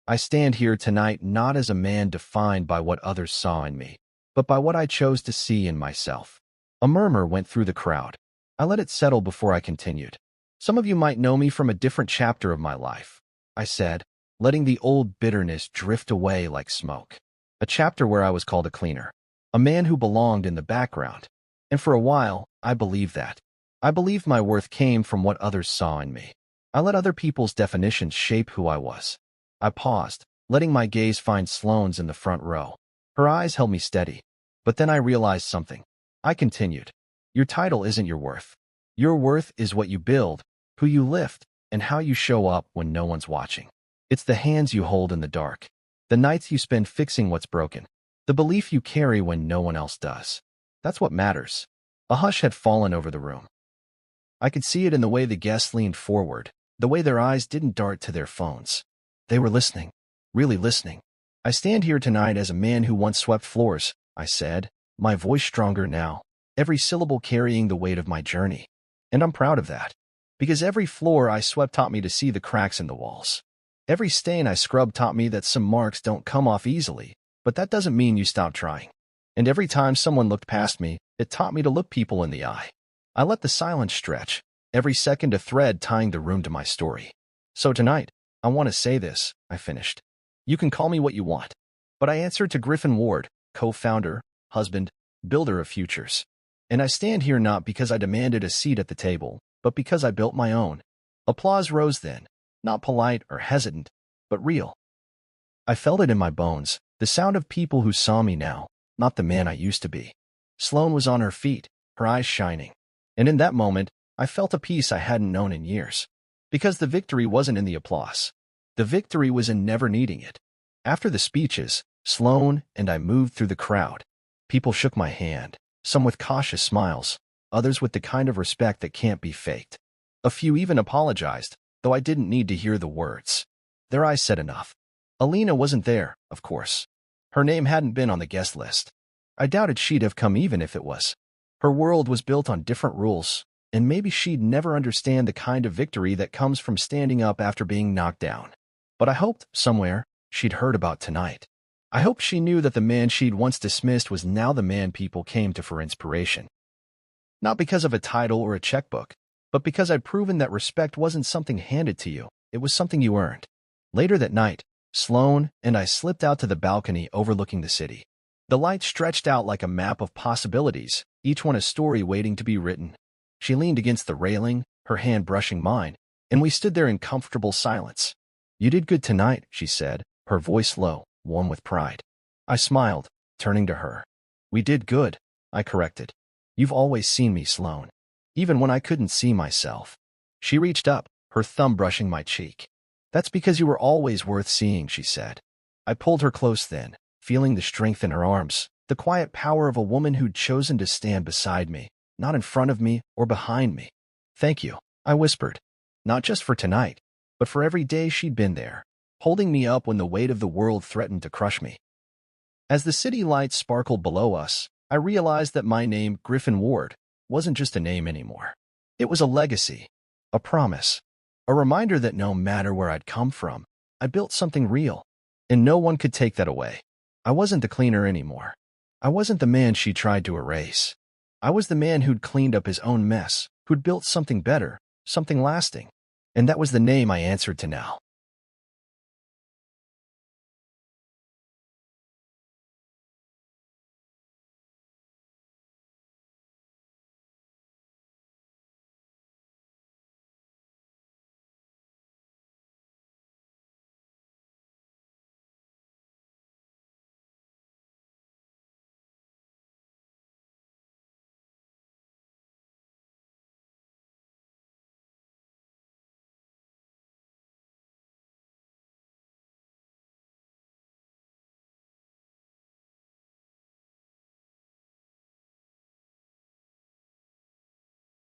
I stand here tonight not as a man defined by what others saw in me, but by what I chose to see in myself." A murmur went through the crowd. I let it settle before I continued. "Some of you might know me from a different chapter of my life," I said, letting the old bitterness drift away like smoke. A chapter where I was called a cleaner, a man who belonged in the background. And for a while, I believed that. I believed my worth came from what others saw in me. I let other people's definitions shape who I was. I paused, letting my gaze find Sloane's in the front row. Her eyes held me steady. But then I realized something. I continued. "Your title isn't your worth. Your worth is what you build, who you lift, and how you show up when no one's watching. It's the hands you hold in the dark, the nights you spend fixing what's broken, the belief you carry when no one else does. That's what matters." A hush had fallen over the room. I could see it in the way the guests leaned forward, the way their eyes didn't dart to their phones. They were listening, really listening. "I stand here tonight as a man who once swept floors," I said, my voice stronger now, every syllable carrying the weight of my journey. "And I'm proud of that. Because every floor I swept taught me to see the cracks in the walls. Every stain I scrubbed taught me that some marks don't come off easily, but that doesn't mean you stop trying. And every time someone looked past me, it taught me to look people in the eye. I let the silence stretch, every second a thread tying the room to my story. So tonight, I want to say this," I finished. "You can call me what you want, but I answer to Griffin Ward, co-founder, husband, builder of futures. And I stand here not because I demanded a seat at the table, but because I built my own." Applause rose then, not polite or hesitant, but real. I felt it in my bones, the sound of people who saw me now, not the man I used to be. Sloan was on her feet, her eyes shining. And in that moment, I felt a peace I hadn't known in years. Because the victory wasn't in the applause. The victory was in never needing it. After the speeches, Sloan and I moved through the crowd. People shook my hand, some with cautious smiles, others with the kind of respect that can't be faked. A few even apologized, though I didn't need to hear the words. Their eyes said enough. Alina wasn't there, of course. Her name hadn't been on the guest list. I doubted she'd have come even if it was. Her world was built on different rules, and maybe she'd never understand the kind of victory that comes from standing up after being knocked down. But I hoped, somewhere, she'd heard about tonight. I hoped she knew that the man she'd once dismissed was now the man people came to for inspiration. Not because of a title or a checkbook, but because I'd proven that respect wasn't something handed to you, it was something you earned. Later that night, Sloane and I slipped out to the balcony overlooking the city. The light stretched out like a map of possibilities, each one a story waiting to be written. She leaned against the railing, her hand brushing mine, and we stood there in comfortable silence. "You did good tonight," she said, her voice low, warm with pride. I smiled, turning to her. "We did good," I corrected. "You've always seen me, Sloane, even when I couldn't see myself." She reached up, her thumb brushing my cheek. "That's because you were always worth seeing," she said. I pulled her close then, feeling the strength in her arms, the quiet power of a woman who'd chosen to stand beside me, not in front of me or behind me. "Thank you," I whispered. Not just for tonight, but for every day she'd been there, holding me up when the weight of the world threatened to crush me. As the city lights sparkled below us, I realized that my name, Griffin Ward, wasn't just a name anymore. It was a legacy, a promise, a reminder that no matter where I'd come from, I built something real, and no one could take that away. I wasn't the cleaner anymore. I wasn't the man she tried to erase. I was the man who'd cleaned up his own mess, who'd built something better, something lasting. And that was the name I answered to now.